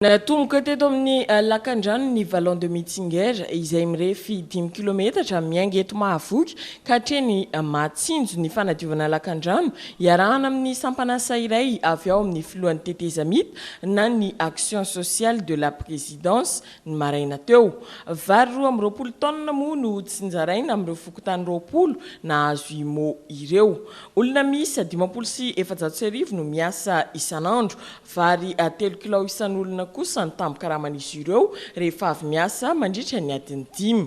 Natomboka teto amin'ny lakandrano ny Vallon de Mitsinguer izay mirefy 10 km miainga eto Mahavoky ka hatreny Matsinjo ny fanadiovana lakandrano iarahana amin'ny sampanasa iray avy ao amin'ny filohan'ny teteza mita na ny action sociale de la présidence ny maraina teo. Vary 20 tonnes moa no tsinjaraina amin'ireo fokotany 20 nahazo imo ireo. Olona miisa 54 no miasa isanandro, vary 3 kg isan'olona kosa ny tambo-karaman'izy ireo rehefa avy miasa mandritra ny adiny 5.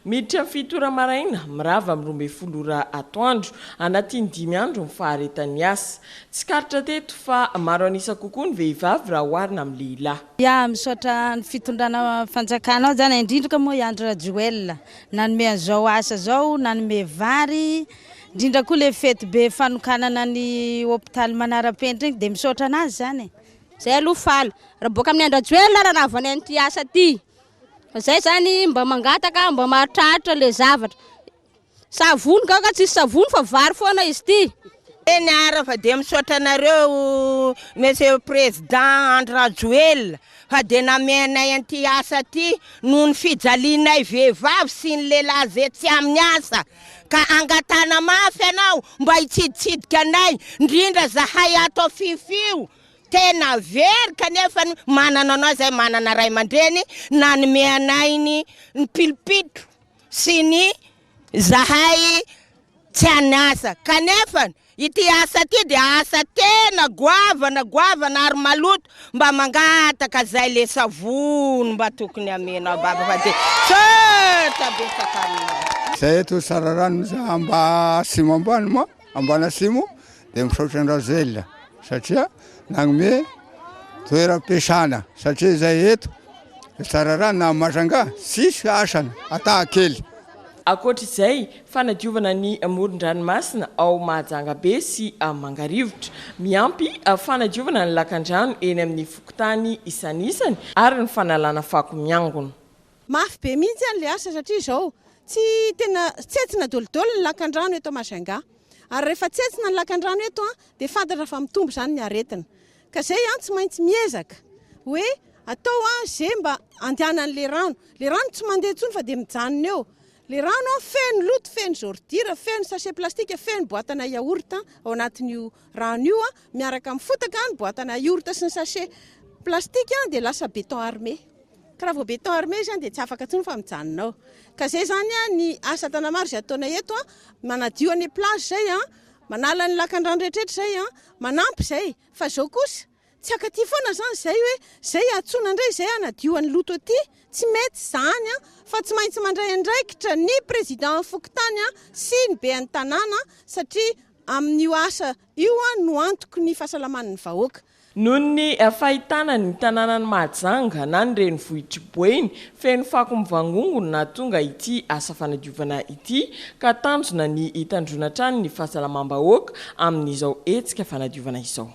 Miditra amin'ny 7 maraina mirava amin'ny 12 atoandro anatin'ny 5 andro ny faharetan'ny asa. Tsy karitra teto fa maro anisa kokoa ny vehivavy raha oharina amin'ny lehilahy. Misaotra ny fitondrana fanjakana zany indrindra moa Andra Joel nanome an'izao asa zao, nanome vary, indrindra koa le fety be fanokanana ny hôpitaly Manarapenitra dia misaotra anazy zany. Zay aloha faly raha boka amin'ny Andra Joel raha navany an'ity asa ty. Zay zany mba mangataka, mba mahatratra le zavatra. Savony ka tsisy savony fa vary foana izy ty. Eny ara fa dia misaotra anareo Monsieur Président Andra Joel fa dia namenay an'ity asa ty noho ny fijalinay vehivavy sy ny lehilahy zay tsy amin'ny asa. Ka angatana mafy anao mba hitsiditsidika anay indrindra zahay ato fifio. Tena very kanefa manana anao zay manana ray aman-dreny nanome anay ny pilipitro sy ny zahay tsy anasa. Kanefa ity asa ty dia asa tena goavana ary maloto mba mangataka zay le savony mba tokony amena baba fa dia sota besaka aminao. Zay eto sararano za mba simo ambany moa ambana simo dia misaotra Andra Joel satria nanome toeram-piasana satria zay eto sararano na Masanga sisy asana atahakely. Ankoatr'izay fanadiovana ny amoron-dranomasina ao Mahajangabe sy Mangarivotra miampy fanadiovana ny lakandrano eny amin'ny fokotany isan'isany ary ny fanalana fako miangona. Mafy be mihitsy an'le asa satria izao tsy tena tsetsina dolodolo ny lakandrano eto Majanga. Ary rehefa tsetsina ny lakandrano eto dia fantatra fa mitombo zany ny aretina. Ka zay tsy maintsy miezaka hoe atao zay mba andehanan'le rano. Le rano tsy mandeha intsony fa dia mijanona eo. Le rano feno loto, feno zordira, feno sachet plastique, feno boatana yaourt ao anatin'io rano io miaraka amin'ny fotaka ny boatana yaourt sy ny sachet plastique dia lasa béton armé. Ka raha vao béton armé zany dia tsy afaka intsony fa mijanona ao. Ka zay zany ny asa tanamaro izay ataonay eto manadio ny plage zay manala ny lakandrano rehetraretra zay manampy zay. Fa zao kosa tsy akaty foana zany zay hoe zay atsona indray zay anadio ny loto aty, tsy mety zany fa tsy maintsy mandray andraikitra ny président fokotany sy ny be any tanàna satria amin'io asa io no antoky ny fahasalaman'ny vahoaka. Noho ny fahitana ny tanànan'ny Mahajanga na ny renivohitry Boeny feno fako mivangongona na tonga ity asa fanadiovana ity ka tanjona ny hitandrona trano ny fahasalamam-bahoaka amin'izao hetsika fanadiovana izao.